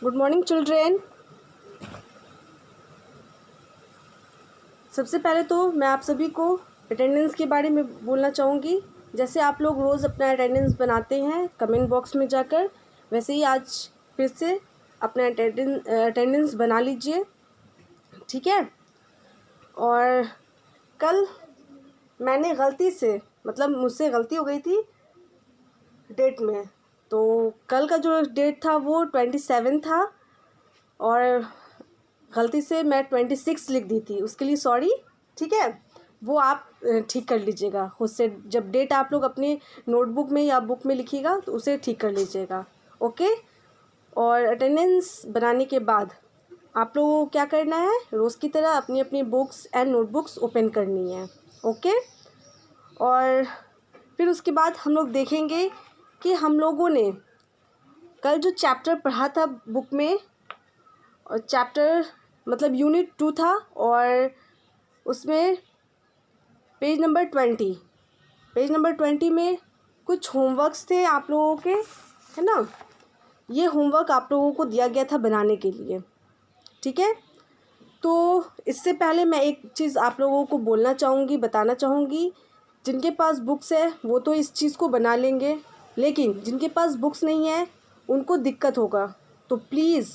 Good morning children. सबसे पहले तो मैं आप सभी को अटेंडेंस के बारे में बोलना चाहूँगी। जैसे आप लोग रोज़ अपना अटेंडेंस बनाते हैं कमेंट बॉक्स में जाकर, वैसे ही आज फिर से अपना अटेंडेंस बना लीजिए, ठीक है। और कल मैंने गलती से मुझसे गलती हो गई थी डेट में, तो कल का जो डेट था वो 27 था और गलती से मैं 26 लिख दी थी, उसके लिए सॉरी, ठीक है। वो आप ठीक कर लीजिएगा खुद से। जब डेट आप लोग अपने नोटबुक में या बुक में लिखिएगा तो उसे ठीक कर लीजिएगा, ओके। और अटेंडेंस बनाने के बाद आप लोगों को क्या करना है, रोज़ की तरह अपनी अपनी बुक्स एंड नोटबुक्स ओपन करनी है, ओके। और फिर उसके बाद हम लोग देखेंगे कि हम लोगों ने कल जो चैप्टर पढ़ा था बुक में, और चैप्टर यूनिट 2 था, और उसमें पेज नंबर 20 में कुछ होमवर्क्स थे आप लोगों के, है ना। ये होमवर्क आप लोगों को दिया गया था बनाने के लिए, ठीक है। तो इससे पहले मैं एक चीज़ आप लोगों को बताना चाहूँगी। जिनके पास बुक्स है वो तो इस चीज़ को बना लेंगे, लेकिन जिनके पास बुक्स नहीं है उनको दिक्कत होगा। तो प्लीज़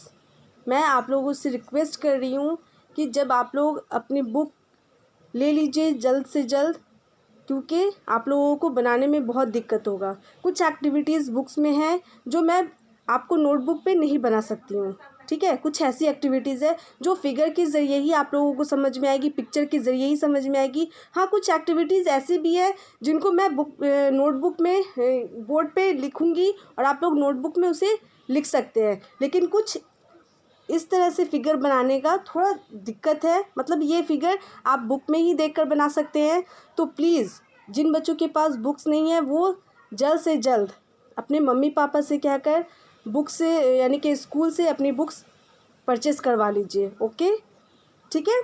मैं आप लोगों से रिक्वेस्ट कर रही हूँ कि जब आप लोग अपनी बुक ले लीजिए जल्द से जल्द, क्योंकि आप लोगों को बनाने में बहुत दिक्कत होगा। कुछ एक्टिविटीज़ बुक्स में हैं जो मैं आपको नोटबुक पे नहीं बना सकती हूँ, ठीक है। कुछ ऐसी एक्टिविटीज़ है जो फिगर के ज़रिए ही आप लोगों को समझ में आएगी, पिक्चर के ज़रिए ही समझ में आएगी। हाँ, कुछ एक्टिविटीज़ ऐसी भी है जिनको मैं नोटबुक में बोर्ड पे लिखूँगी और आप लोग नोटबुक में उसे लिख सकते हैं, लेकिन कुछ इस तरह से फिगर बनाने का थोड़ा दिक्कत है। ये फिगर आप बुक में ही देखकर बना सकते हैं। तो प्लीज़ जिन बच्चों के पास बुक्स नहीं है वो जल्द से जल्द अपने मम्मी पापा से कहकर बुक से यानी कि स्कूल से अपनी बुक्स परचेज़ करवा लीजिए, ओके, ठीक है।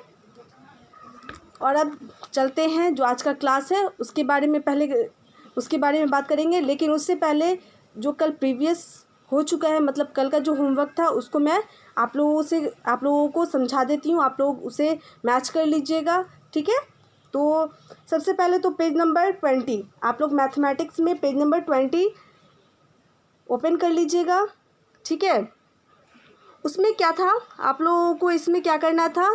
और अब चलते हैं, जो आज का क्लास है उसके बारे में बात करेंगे। लेकिन उससे पहले जो कल प्रीवियस हो चुका है, कल का जो होमवर्क था उसको मैं आप लोगों को समझा देती हूँ, आप लोग उसे मैच कर लीजिएगा, ठीक है। तो सबसे पहले तो पेज नंबर 20, आप लोग मैथमेटिक्स में पेज नंबर 20 ओपन कर लीजिएगा, ठीक है। उसमें क्या था, आप लोगों को इसमें क्या करना था,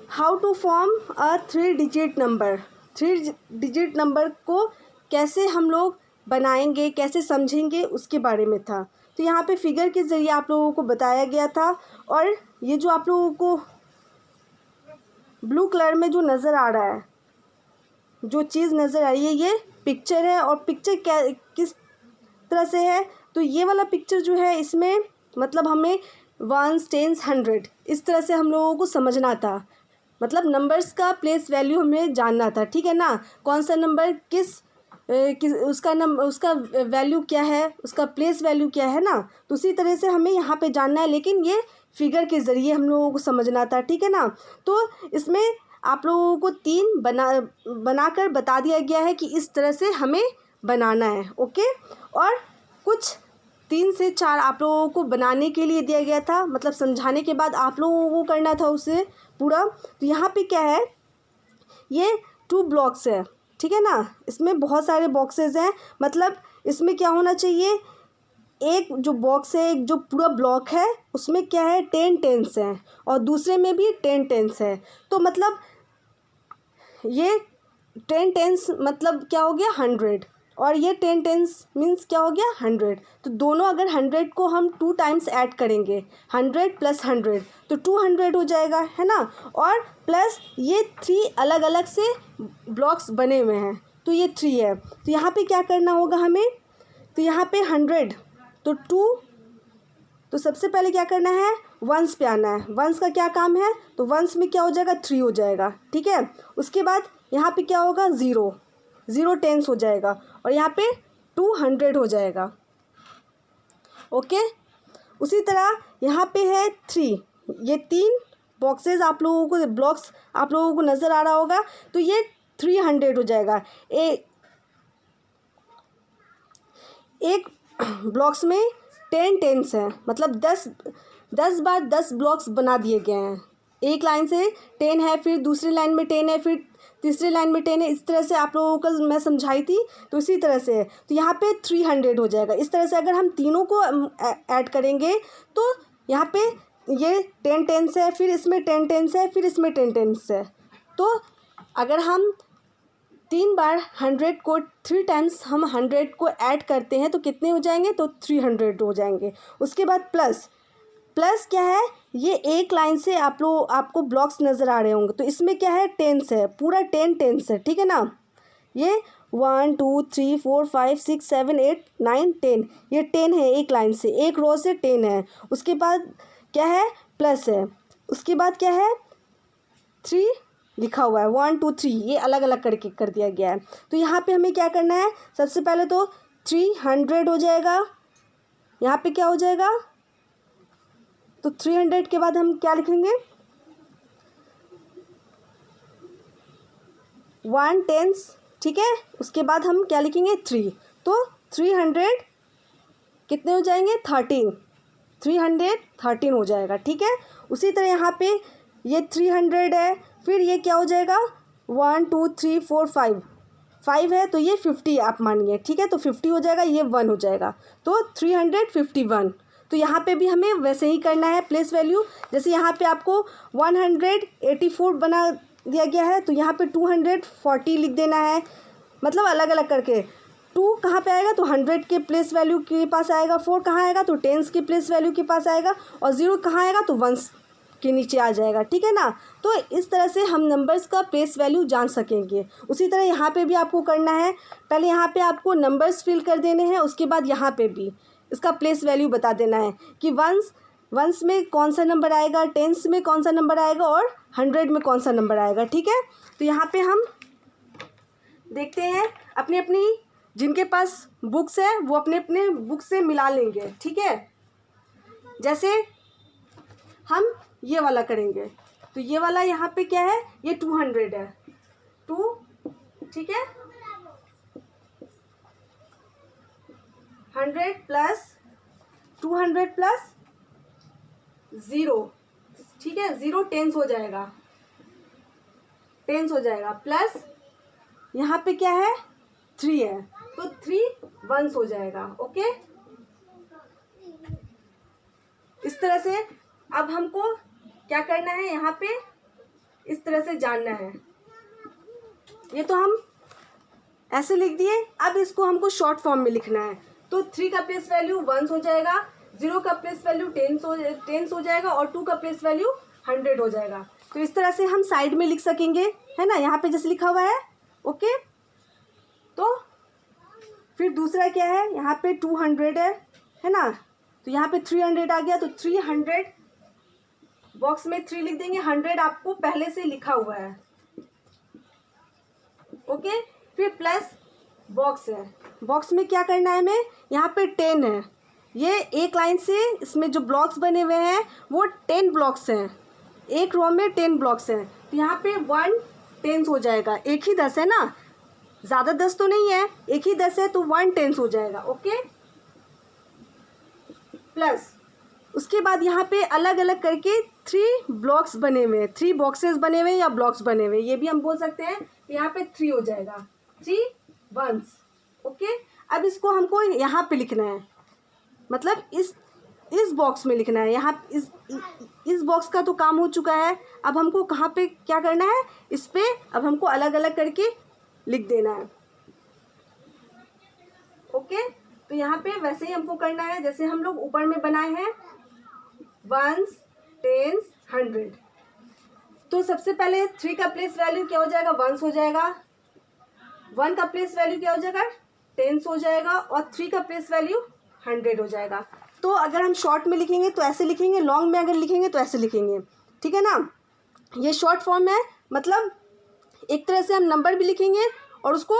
how to form a 3 digit number. 3 digit number को कैसे हम लोग बनाएंगे, कैसे समझेंगे, उसके बारे में था। तो यहाँ पे फिगर के ज़रिए आप लोगों को बताया गया था। और ये जो आप लोगों को ब्लू कलर में जो नज़र आ रहा है, जो चीज़ नज़र आ रही है, ये पिक्चर है। और पिक्चर किस तरह से है, तो ये वाला पिक्चर जो है इसमें हमें 1, 10, 100 इस तरह से हम लोगों को समझना था। नंबर्स का प्लेस वैल्यू हमें जानना था, ठीक है ना। कौन सा नंबर उसका वैल्यू क्या है, उसका प्लेस वैल्यू क्या है ना। तो उसी तरह से हमें यहाँ पे जानना है, लेकिन ये फिगर के ज़रिए हम लोगों को समझना था, ठीक है ना। तो इसमें आप लोगों को 3 बनाकर बता दिया गया है कि इस तरह से हमें बनाना है, ओके। और कुछ 3 से 4 आप लोगों को बनाने के लिए दिया गया था, समझाने के बाद आप लोगों को करना था उसे पूरा। तो यहाँ पे क्या है, ये 2 ब्लॉक्स है, ठीक है ना। इसमें बहुत सारे बॉक्सेस हैं, इसमें क्या होना चाहिए, एक जो बॉक्स है, एक जो पूरा ब्लॉक है उसमें क्या है 10 टेंस हैं, और दूसरे में भी 10 टेंस है। तो ये 10 टेंस क्या हो गया 100, और ये 10 टेंस मीन्स क्या हो गया 100। तो दोनों अगर 100 को हम 2 टाइम्स ऐड करेंगे, 100 + 100 तो 200 हो जाएगा, है ना। और प्लस ये 3 अलग अलग से ब्लॉक्स बने हुए हैं, तो ये 3 है। तो यहाँ पे क्या करना होगा हमें, तो यहाँ पे 100 तो 2, तो सबसे पहले क्या करना है, वंस पे आना है। वंस का क्या काम है, तो वंस में क्या हो जाएगा 3 हो जाएगा, ठीक है। उसके बाद यहाँ पे क्या होगा 0 टेंस हो जाएगा, और यहाँ पे 200 हो जाएगा, ओके। उसी तरह यहाँ पे है 3, ये 3 ब्लॉक्स आप लोगों को नज़र आ रहा होगा, तो ये 300 हो जाएगा। एक ब्लॉक्स में 10 टेंस हैं, मतलब 10 बार 10 ब्लॉक्स बना दिए गए हैं। एक लाइन से 10 है, फिर दूसरी लाइन में 10 है, फिर तीसरी लाइन में 10 है। इस तरह से आप लोगों को मैं समझाई थी, तो इसी तरह से है। तो यहाँ पे 300 हो जाएगा। इस तरह से अगर हम तीनों को ऐड करेंगे तो यहाँ पे ये 10 टेंस है, फिर इसमें 10 टेंस है, फिर इसमें 10 टेंस है। तो अगर हम 3 बार 100 को 3 टाइम्स हम 100 को ऐड करते हैं तो कितने हो जाएंगे, तो 300 हो जाएंगे। उसके बाद प्लस क्या है, ये एक लाइन से आपको ब्लॉक्स नज़र आ रहे होंगे, तो इसमें क्या है, टेंस है, पूरा 10 टेंस है, ठीक है ना। ये 1 2 3 4 5 6 7 8 9 10, ये 10 है एक लाइन से, एक रो से 10 है। उसके बाद क्या है, प्लस है। उसके बाद क्या है, 3 लिखा हुआ है, 1 2 3, ये अलग अलग करके कर दिया गया है। तो यहाँ पे हमें क्या करना है, सबसे पहले तो 300 हो जाएगा। यहाँ पे क्या हो जाएगा, तो 300 के बाद हम क्या लिखेंगे, 1 टेंस, ठीक है। उसके बाद हम क्या लिखेंगे, 3, तो 300 कितने हो जाएंगे, 13, 313 हो जाएगा, ठीक है। उसी तरह यहाँ पे ये 300 है, फिर ये क्या हो जाएगा, 1 2 3 4 5 है, तो ये 50 आप मानिए, ठीक है। तो 50 हो जाएगा, ये 1 हो जाएगा, तो 351। तो यहाँ पे भी हमें वैसे ही करना है प्लेस वैल्यू। जैसे यहाँ पे आपको 184 बना दिया गया है, तो यहाँ पे 240 लिख देना है, मतलब अलग अलग करके। 2 कहाँ पे आएगा, तो 100 के प्लेस वैल्यू के पास आएगा। 4 कहाँ आएगा, तो टेंस के प्लेस वैल्यू के पास आएगा। और 0 कहाँ आएगा, तो वंस के नीचे आ जाएगा, ठीक है ना। तो इस तरह से हम नंबर्स का प्लेस वैल्यू जान सकेंगे। उसी तरह यहाँ पे भी आपको करना है। पहले यहाँ पे आपको नंबर्स फिल कर देने हैं, उसके बाद यहाँ पे भी इसका प्लेस वैल्यू बता देना है कि वंस में कौन सा नंबर आएगा, टेंस में कौन सा नंबर आएगा, और 100 में कौन सा नंबर आएगा, ठीक है। तो यहाँ पे हम देखते हैं, अपनी अपनी जिनके पास बुक्स है वो अपने अपने बुक से मिला लेंगे, ठीक है। जैसे हम ये वाला करेंगे, तो ये वाला यहाँ पे क्या है, ये 200 है, 2, ठीक है। 100 प्लस 200 प्लस 0, ठीक है, 0 टेंस हो जाएगा, प्लस यहाँ पे क्या है, 3 है, तो 3 वंस हो जाएगा, ओके। इस तरह से अब हमको क्या करना है, यहाँ पे इस तरह से जानना है। ये तो हम ऐसे लिख दिए, अब इसको हमको शॉर्ट फॉर्म में लिखना है। तो 3 का प्लेस वैल्यू 1 हो जाएगा, 0 का प्लेस वैल्यू 10 हो जाएगा, और 2 का प्लेस वैल्यू 100 हो जाएगा। तो इस तरह से हम साइड में लिख सकेंगे, है ना, यहाँ पे जैसे लिखा हुआ है, ओके। तो फिर दूसरा क्या है, यहाँ पे 200 है ना, तो यहाँ पे 300 आ गया, तो 300 बॉक्स में 3 लिख देंगे, 100 आपको पहले से लिखा हुआ है, ओके। फिर प्लस बॉक्स है, बॉक्स में क्या करना है हमें, यहाँ पे 10 है, ये एक लाइन से इसमें जो ब्लॉक्स बने हुए हैं वो 10 ब्लॉक्स हैं, एक रो में 10 ब्लॉक्स हैं। तो यहाँ पे 1 टेंस हो जाएगा, एक ही 10 है ना, ज़्यादा 10 तो नहीं है, एक ही 10 है, तो 1 टेंस हो जाएगा, ओके। प्लस उसके बाद यहाँ पे अलग अलग करके 3 ब्लॉक्स बने हुए हैं, 3 बॉक्सेस बने हुए हैं या ब्लॉक्स बने हुए हैं, ये भी हम बोल सकते हैं। यहाँ पे 3 हो जाएगा, 3 वंस, ओके। अब इसको हमको यहाँ पे लिखना है, मतलब इस बॉक्स में लिखना है। यहाँ इस बॉक्स का तो काम हो चुका है, अब हमको कहाँ पे क्या करना है, इस पे अब हमको अलग अलग करके लिख देना है, ओके। तो यहाँ पे वैसे ही हमको करना है जैसे हम लोग ऊपर में बनाए हैं, वंस, टेंस, 100। तो सबसे पहले 3 का प्लेस वैल्यू क्या हो जाएगा, वंस हो जाएगा। 1 का प्लेस वैल्यू क्या हो जाएगा, टेंस हो जाएगा, और 3 का प्लेस वैल्यू 100 हो जाएगा। तो अगर हम शॉर्ट में लिखेंगे तो ऐसे लिखेंगे, लॉन्ग में अगर लिखेंगे तो ऐसे लिखेंगे, ठीक है ना। ये शॉर्ट फॉर्म है, मतलब एक तरह से हम नंबर भी लिखेंगे और उसको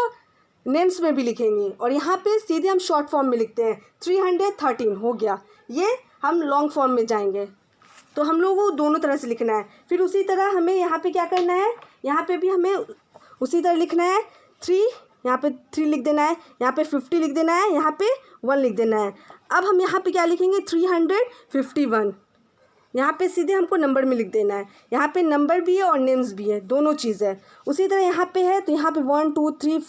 नेम्स में भी लिखेंगे, और यहाँ पे सीधे हम शॉर्ट फॉर्म में लिखते हैं। 313 हो गया, ये हम लॉन्ग फॉर्म में जाएंगे, तो हम लोग को दोनों तरह से लिखना है। फिर उसी तरह हमें यहाँ पे क्या करना है, यहाँ पे भी हमें उसी तरह लिखना है। 3 यहाँ पे 3 लिख देना है, यहाँ पे 50 लिख देना है, यहाँ पे 1 लिख देना है। अब हम यहाँ पे क्या लिखेंगे 351, यहाँ पे सीधे हमको नंबर में लिख देना है। यहाँ पे नंबर भी है और नेम्स भी है, दोनों चीज़ है। उसी तरह यहाँ पे है तो यहाँ पे 1 2 3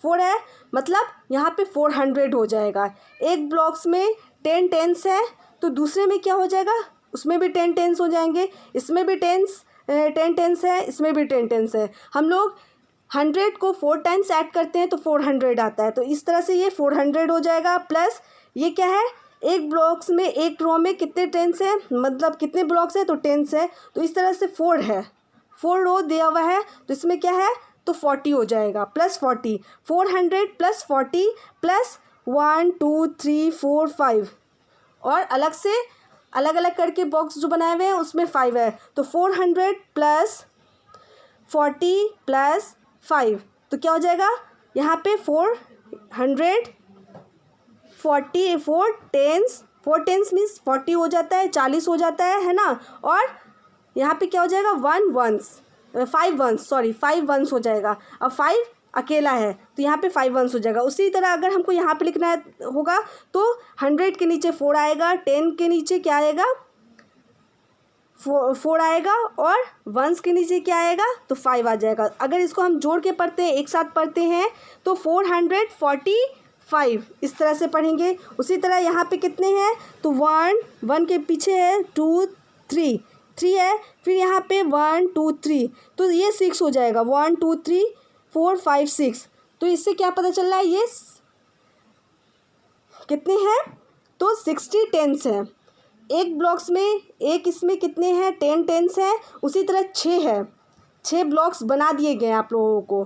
4 है, मतलब यहाँ पे 400 हो जाएगा। एक ब्लॉक्स में 10 टेंस है तो दूसरे में क्या हो जाएगा, उसमें भी 10 टेंस हो जाएंगे, इसमें भी 10 टेंस है, इसमें भी 10 टेंस है। हम लोग 100 को 4 टाइम्स ऐड करते हैं तो 400 आता है, तो इस तरह से ये 400 हो जाएगा। प्लस ये क्या है, एक ब्लॉक्स में एक रो में कितने टेंस है, मतलब कितने ब्लॉक्स है तो टेंस है, तो इस तरह से 4 है, 4 रो दिया हुआ है तो इसमें क्या है तो 40 हो जाएगा। प्लस 40, 400 प्लस 40 प्लस 1 2 3 4 5, और अलग से अलग अलग करके बॉक्स जो बनाए हुए हैं उसमें 5 है, तो 400 प्लस 40 प्लस 5, तो क्या हो जाएगा यहाँ पे 400 40 4 टेंस मीन्स 40 हो जाता है, 40 हो जाता है ना। और यहाँ पे क्या हो जाएगा 5 वंस हो जाएगा। अब 5 अकेला है तो यहाँ पे 5 वंस हो जाएगा। उसी तरह अगर हमको यहाँ पे लिखना होगा तो 100 के नीचे 4 आएगा, 10 के नीचे क्या आएगा 4 आएगा, और वंस के नीचे क्या आएगा तो 5 आ जाएगा। अगर इसको हम जोड़ के पढ़ते हैं, एक साथ पढ़ते हैं तो 445 इस तरह से पढ़ेंगे। उसी तरह यहाँ पे कितने हैं तो 1 के पीछे है 2 3 है, फिर यहाँ पे 1 2 3, तो ये 6 हो जाएगा। 1 2 3 4 5 6, तो इससे क्या पता चल रहा है ये कितने हैं तो 60 टेंस है। एक ब्लॉक्स में एक इसमें कितने हैं 10 टेंस है। उसी तरह 6 है, 6 ब्लॉक्स बना दिए गए आप लोगों को,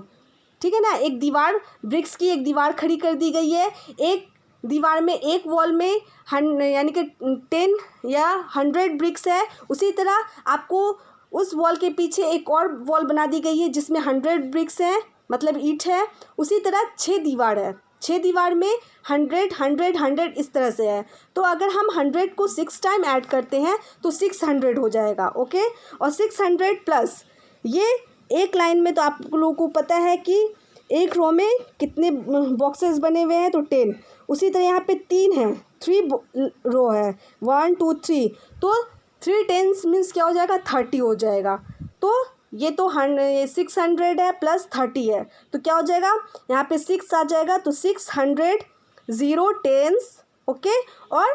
ठीक है ना। एक दीवार ब्रिक्स की एक दीवार खड़ी कर दी गई है, एक दीवार में एक वॉल में यानी कि 10 या 100 ब्रिक्स है। उसी तरह आपको उस वॉल के पीछे एक और वॉल बना दी गई है जिसमें 100 ब्रिक्स हैं, मतलब ईंट है। उसी तरह 6 दीवार है, 6 दीवार में 100 100 100 इस तरह से है। तो अगर हम 100 को 6 टाइम ऐड करते हैं तो 600 हो जाएगा, ओके। और 600 प्लस ये एक लाइन में, तो आप लोगों को पता है कि एक रो में कितने बॉक्सेस बने हुए हैं तो 10। उसी तरह यहाँ पे 3 है, 3 रो है 1 2 3, तो 3 टेंस मीन्स क्या हो जाएगा 30 हो जाएगा। तो ये तो 600 है प्लस 30 है, तो क्या हो जाएगा यहाँ पे 6 आ जाएगा, तो 600 0 टेंस, ओके। और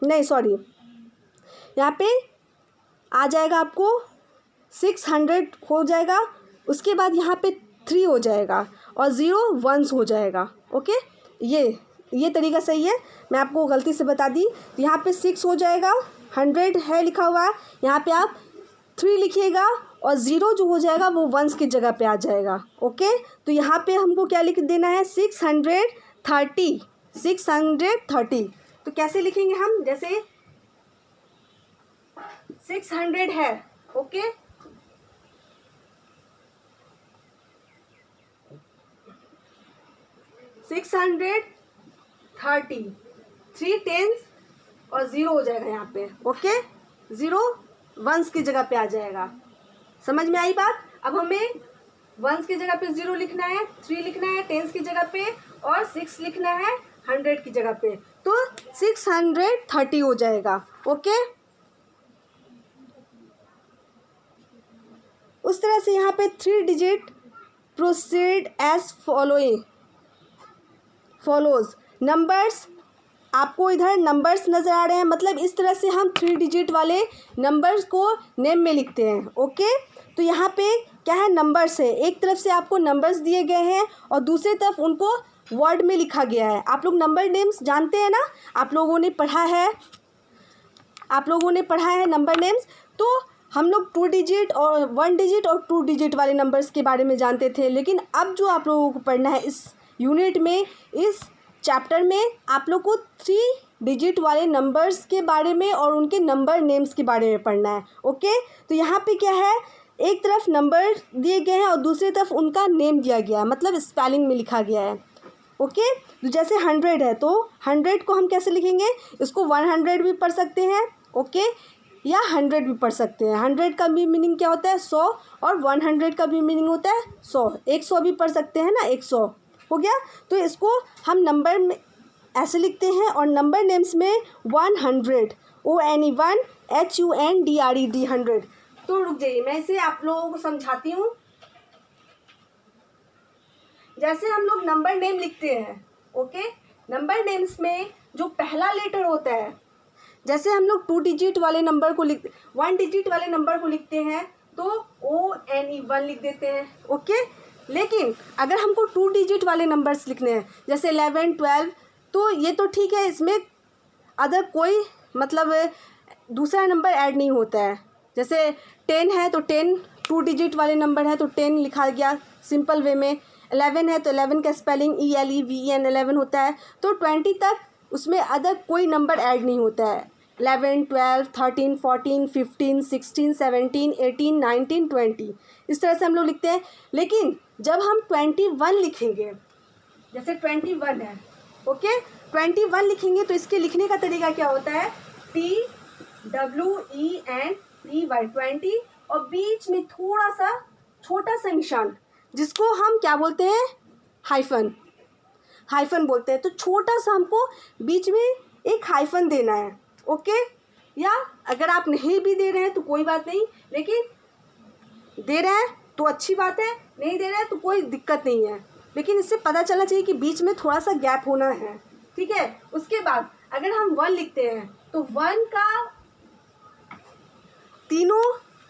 नहीं सॉरी, यहाँ पे आ जाएगा आपको 600 हो जाएगा। उसके बाद यहाँ पे 3 हो जाएगा और 0 वंस हो जाएगा, ओके। ये तरीका सही है, मैं आपको गलती से बता दी। तो यहाँ पे 6 हो जाएगा, 100 है लिखा हुआ है, यहाँ पे आप 3 लिखिएगा और 0 जो हो जाएगा वो वंस की जगह पे आ जाएगा, ओके। तो यहाँ पे हमको क्या लिख देना है 630। तो कैसे लिखेंगे हम, जैसे 600 है, ओके, 630, 3 टेंस और 0 हो जाएगा यहाँ पे, ओके। 0 वंस की जगह पे आ जाएगा। समझ में आई बात। अब हमें वंस की जगह पे 0 लिखना है, 3 लिखना है टेंस की जगह पे, और 6 लिखना है 100 की जगह पे, तो 630 हो जाएगा, ओके। उस तरह से यहाँ पे 3 digit proceed as follows. Numbers, आपको इधर नंबर्स नज़र आ रहे हैं, मतलब इस तरह से हम 3 डिजिट वाले नंबर्स को नेम में लिखते हैं, ओके। तो यहाँ पे क्या है, नंबर्स है, एक तरफ से आपको नंबर्स दिए गए हैं और दूसरी तरफ उनको वर्ड में लिखा गया है। आप लोग नंबर नेम्स जानते हैं ना, आप लोगों ने पढ़ा है नंबर नेम्स। तो हम लोग 2 डिजिट और 1 डिजिट और 2 डिजिट वाले नंबर्स के बारे में जानते थे, लेकिन अब जो आप लोगों को पढ़ना है इस यूनिट में, इस चैप्टर में, आप लोग को 3 डिजिट वाले नंबर्स के बारे में और उनके नंबर नेम्स के बारे में पढ़ना है, ओके। तो यहाँ पे क्या है, एक तरफ नंबर दिए गए हैं और दूसरी तरफ उनका नेम दिया गया है, मतलब स्पेलिंग में लिखा गया है, ओके। तो जैसे 100 है तो 100 को हम कैसे लिखेंगे, इसको 100 भी पढ़ सकते हैं, ओके। या 100 भी पढ़ सकते हैं। 100 का भी मीनिंग क्या होता है 100, और 100 का भी मीनिंग होता है 100। 100 भी पढ़ सकते हैं ना, 100 हो गया। तो इसको हम नंबर में ऐसे लिखते हैं, और नंबर नेम्स में 100 ONE1 HUNDRED 100। तो रुक जाइए, मैं इसे आप लोगों को समझाती हूँ। जैसे हम लोग नंबर नेम लिखते हैं, ओके, नंबर नेम्स में जो पहला लेटर होता है, जैसे हम लोग 1 डिजिट वाले नंबर को लिखते हैं तो ONE1 लिख देते हैं, ओके। लेकिन अगर हमको 2 डिजिट वाले नंबर्स लिखने हैं, जैसे 11, 12, तो ये तो ठीक है, इसमें अदर कोई मतलब दूसरा नंबर ऐड नहीं होता है। जैसे 10 है तो 10 2 डिजिट वाले नंबर है तो 10 लिखा गया सिंपल वे में। 11 है तो 11 का स्पेलिंग ELEVEN 11 होता है। तो 20 तक उसमें अदर कोई नंबर ऐड नहीं होता है। 11, 12, 13, 14, 15, 16, 17, 18, 19, 20 इस तरह से हम लोग लिखते हैं। लेकिन जब हम 21 लिखेंगे, जैसे 21 है, ओके, 21 लिखेंगे तो इसके लिखने का तरीका क्या होता है, TWENTY 20, और बीच में थोड़ा सा छोटा सा निशान जिसको हम क्या बोलते हैं, हाइफन बोलते हैं। तो छोटा सा हमको बीच में एक हाइफन देना है, ओके। या अगर आप नहीं भी दे रहे हैं तो कोई बात नहीं, लेकिन दे रहे हैं तो अच्छी बात है, नहीं दे रहे हैं तो कोई दिक्कत नहीं है, लेकिन इससे पता चलना चाहिए कि बीच में थोड़ा सा गैप होना है, ठीक है। उसके बाद अगर हम 1 लिखते हैं तो 1 का तीनों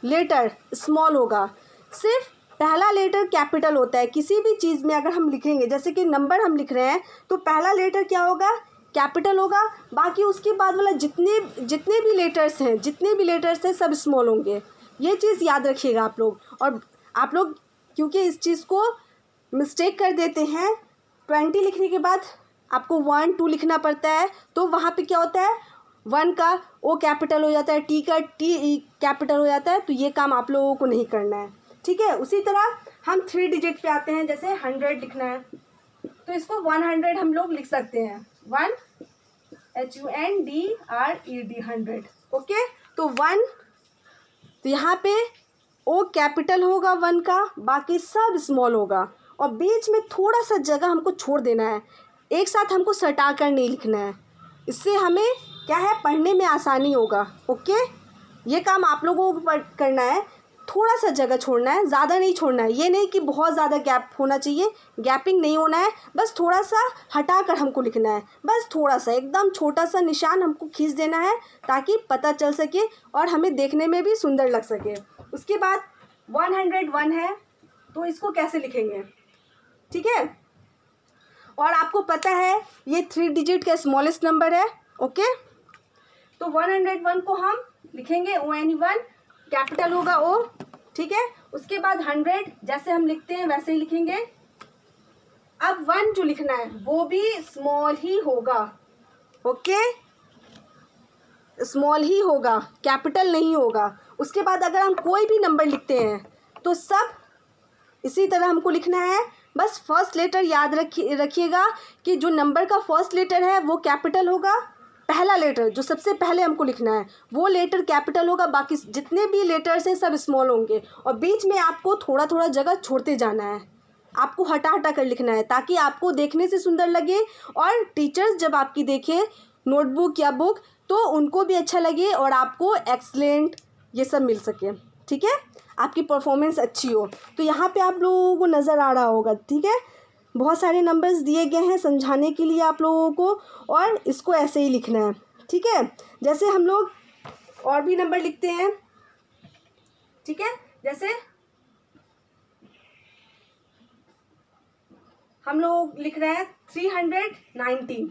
लेटर स्मॉल होगा, सिर्फ पहला लेटर कैपिटल होता है। किसी भी चीज़ में अगर हम लिखेंगे, जैसे कि नंबर हम लिख रहे हैं तो पहला लेटर क्या होगा, कैपिटल होगा, बाकी उसके बाद वाला जितने भी लेटर्स हैं सब स्मॉल होंगे। ये चीज़ याद रखिएगा आप लोग। और आप लोग क्योंकि इस चीज़ को मिस्टेक कर देते हैं, 20 लिखने के बाद आपको 1, 2 लिखना पड़ता है, तो वहाँ पे क्या होता है, 1 का O कैपिटल हो जाता है, T का T कैपिटल हो जाता है। तो ये काम आप लोगों को नहीं करना है, ठीक है। उसी तरह हम 3 डिजिट पे आते हैं, जैसे 100 लिखना है तो इसको 100 हम लोग लिख सकते हैं, 1 HUNDRED 100, ओके। तो 1, तो यहाँ पे O कैपिटल होगा 1 का, बाकी सब स्मॉल होगा, और बीच में थोड़ा सा जगह हमको छोड़ देना है। एक साथ हमको सटा कर नहीं लिखना है, इससे हमें क्या है, पढ़ने में आसानी होगा, ओके। ये काम आप लोगों को करना है, थोड़ा सा जगह छोड़ना है, ज़्यादा नहीं छोड़ना है। ये नहीं कि बहुत ज़्यादा गैप होना चाहिए, गैपिंग नहीं होना है, बस थोड़ा सा हटा कर हमको लिखना है, बस थोड़ा सा एकदम छोटा सा निशान हमको खींच देना है ताकि पता चल सके और हमें देखने में भी सुंदर लग सके। उसके बाद 101 है तो इसको कैसे लिखेंगे, ठीक है। और आपको पता है ये 3 डिजिट का स्मॉलेस्ट नंबर है, ओके। तो 101 को हम लिखेंगे ONE1, कैपिटल होगा O, ठीक है। उसके बाद 100 जैसे हम लिखते हैं वैसे ही लिखेंगे। अब 1 जो लिखना है वो भी स्मॉल ही होगा, ओके, स्मॉल ही होगा, कैपिटल नहीं होगा। उसके बाद अगर हम कोई भी नंबर लिखते हैं तो सब इसी तरह हमको लिखना है। बस फर्स्ट लेटर याद रखिएगा कि जो नंबर का फर्स्ट लेटर है वो कैपिटल होगा, पहला लेटर जो सबसे पहले हमको लिखना है वो लेटर कैपिटल होगा, बाकी जितने भी लेटर्स हैं सब स्मॉल होंगे, और बीच में आपको थोड़ा थोड़ा जगह छोड़ते जाना है, आपको हटा हटा कर लिखना है ताकि आपको देखने से सुंदर लगे, और टीचर्स जब आपकी देखें नोटबुक या बुक तो उनको भी अच्छा लगे और आपको एक्सलेंट ये सब मिल सके, ठीक है, आपकी परफॉर्मेंस अच्छी हो। तो यहाँ पे आप लोगों को नज़र आ रहा होगा, ठीक है, बहुत सारे नंबर्स दिए गए हैं समझाने के लिए आप लोगों को, और इसको ऐसे ही लिखना है, ठीक है। जैसे हम लोग और भी नंबर लिखते हैं, ठीक है, जैसे हम लोग लिख रहे हैं 319,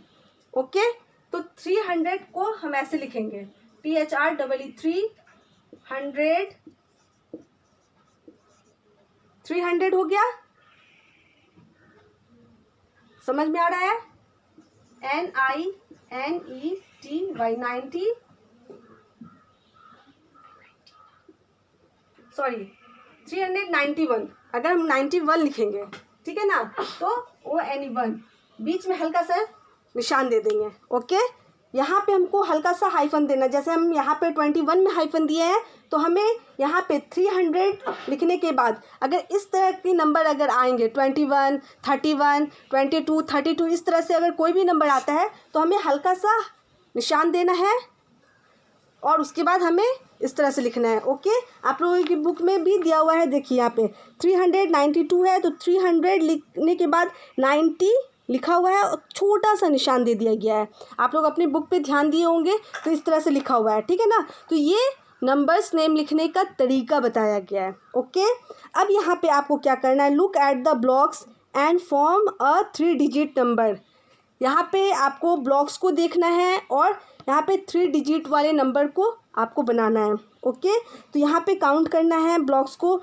ओके। तो 300 को हम ऐसे लिखेंगे, THREE 100, 300 हो गया, समझ में आ रहा है, NINETY 90, सॉरी 391। अगर हम 91 लिखेंगे, ठीक है ना, तो ONE1 बीच में हल्का सा निशान दे देंगे, ओके। यहाँ पे हमको हल्का सा हाइफन देना, जैसे हम यहाँ पे 21 में हाइफन दिए हैं, तो हमें यहाँ पे 300 लिखने के बाद अगर इस तरह के नंबर अगर आएंगे 21, 31, 22, 32 इस तरह से अगर कोई भी नंबर आता है तो हमें हल्का सा निशान देना है और उसके बाद हमें इस तरह से लिखना है। ओके, आप लोगों की बुक में भी दिया हुआ है, देखिए यहाँ पे 392 है तो 300 लिखने के बाद 90 लिखा हुआ है और छोटा सा निशान दे दिया गया है। आप लोग अपनी बुक पे ध्यान दिए होंगे तो इस तरह से लिखा हुआ है, ठीक है ना। तो ये नंबर्स नेम लिखने का तरीका बताया गया है। ओके, अब यहाँ पे आपको क्या करना है, look at the blocks and form a 3 digit number. यहाँ पे आपको ब्लॉक्स को देखना है और यहाँ पे 3 डिजिट वाले नंबर को आपको बनाना है। ओके, तो यहाँ पे काउंट करना है ब्लॉक्स को।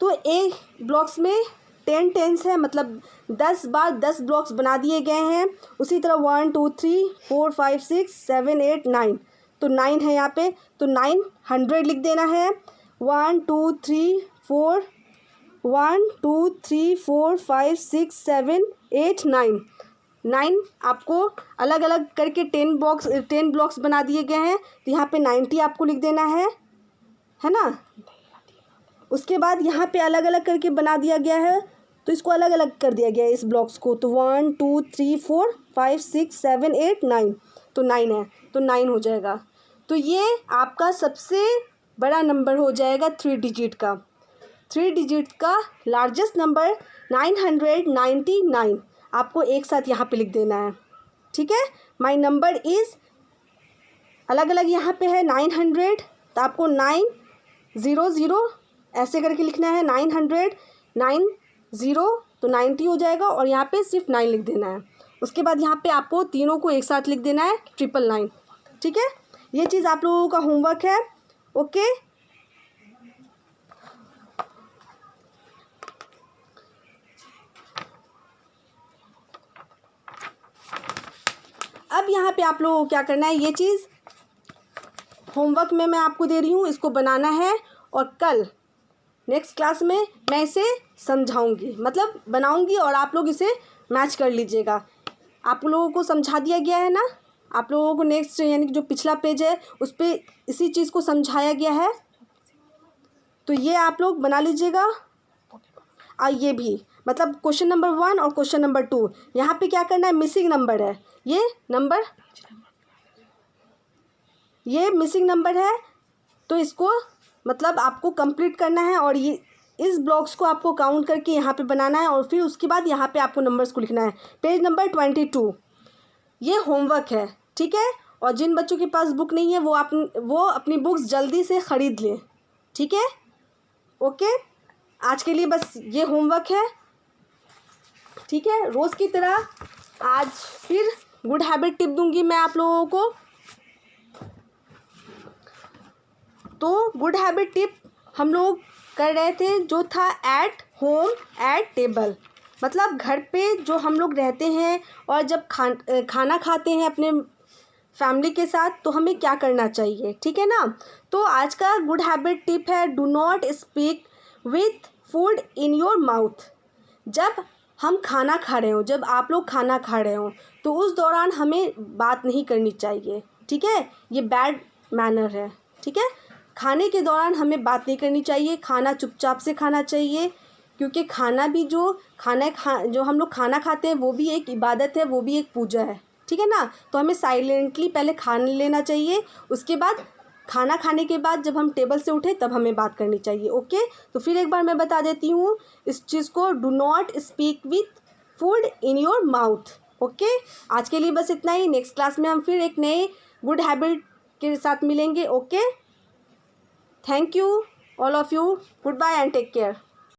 तो एक ब्लॉक्स में 10 टेंस है, मतलब 10 बार 10 ब्लॉक्स बना दिए गए हैं। उसी तरह 1 2 3 4 5 6 7 8 9, तो 9 है यहाँ पे, तो 900 लिख देना है। 1 2 3 4 1 2 3 4 5 6 7 8 9 आपको अलग अलग करके 10 ब्लॉक्स बना दिए गए हैं, तो यहाँ पे 90 आपको लिख देना है ना। उसके बाद यहाँ पे अलग अलग करके बना दिया गया है, तो इसको अलग अलग कर दिया गया है इस ब्लॉक्स को। तो 1 2 3 4 5 6 7 8 9, तो 9 है, तो 9 हो जाएगा। तो ये आपका सबसे बड़ा नंबर हो जाएगा 3 डिजिट का। 3 डिजिट का लार्जेस्ट नंबर 999 आपको एक साथ यहाँ पे लिख देना है, ठीक है। माई नंबर इज़ अलग अलग यहाँ पे है 900, तो आपको 900 ऐसे करके लिखना है। 900 90 तो 90 हो जाएगा और यहाँ पे सिर्फ 9 लिख देना है। उसके बाद यहाँ पे आपको तीनों को एक साथ लिख देना है 999, ठीक है। ये चीज़ आप लोगों का होमवर्क है। ओके, अब यहाँ पे आप लोगों को क्या करना है, ये चीज़ होमवर्क में मैं आपको दे रही हूँ, इसको बनाना है और कल नेक्स्ट क्लास में मैं इसे समझाऊंगी, मतलब बनाऊंगी और आप लोग इसे मैच कर लीजिएगा। आप लोगों को समझा दिया गया है ना, आप लोगों को नेक्स्ट यानी कि जो पिछला पेज है उस पर इसी चीज़ को समझाया गया है, तो ये आप लोग बना लीजिएगा। और ये भी मतलब क्वेश्चन नंबर 1 और क्वेश्चन नंबर 2 यहाँ पे क्या करना है, मिसिंग नंबर है, ये मिसिंग नंबर है, तो इसको मतलब आपको कंप्लीट करना है और ये इस ब्लॉक्स को आपको काउंट करके यहाँ पे बनाना है और फिर उसके बाद यहाँ पे आपको नंबर्स को लिखना है। पेज नंबर 22 ये होमवर्क है, ठीक है। और जिन बच्चों के पास बुक नहीं है वो अपनी बुक्स जल्दी से ख़रीद लें, ठीक है। ओके, आज के लिए बस ये होमवर्क है, ठीक है। रोज़ की तरह आज फिर गुड हैबिट टिप दूंगी मैं आप लोगों को। तो गुड हैबिट टिप हम लोग कर रहे थे जो था एट होम एट टेबल, मतलब घर पे जो हम लोग रहते हैं और जब खाना खाते हैं अपने फैमिली के साथ तो हमें क्या करना चाहिए, ठीक है ना। तो आज का गुड हैबिट टिप है do not speak with food in your mouth. जब हम खाना खा रहे हो, जब आप लोग खाना खा रहे हो तो उस दौरान हमें बात नहीं करनी चाहिए, ठीक है। ये बैड मैनर है, ठीक है। खाने के दौरान हमें बात नहीं करनी चाहिए, खाना चुपचाप से खाना चाहिए, क्योंकि खाना भी जो हम लोग खाना खाते हैं वो भी एक इबादत है, वो भी एक पूजा है, ठीक है ना। तो हमें साइलेंटली पहले खा लेना चाहिए, उसके बाद खाना खाने के बाद जब हम टेबल से उठे तब हमें बात करनी चाहिए। ओके, तो फिर एक बार मैं बता देती हूँ इस चीज़ को, do not speak with food in your mouth. Okay, आज के लिए बस इतना ही। नेक्स्ट क्लास में हम फिर एक नए गुड हैबिट के साथ मिलेंगे। Okay, thank you all of you, goodbye and take care.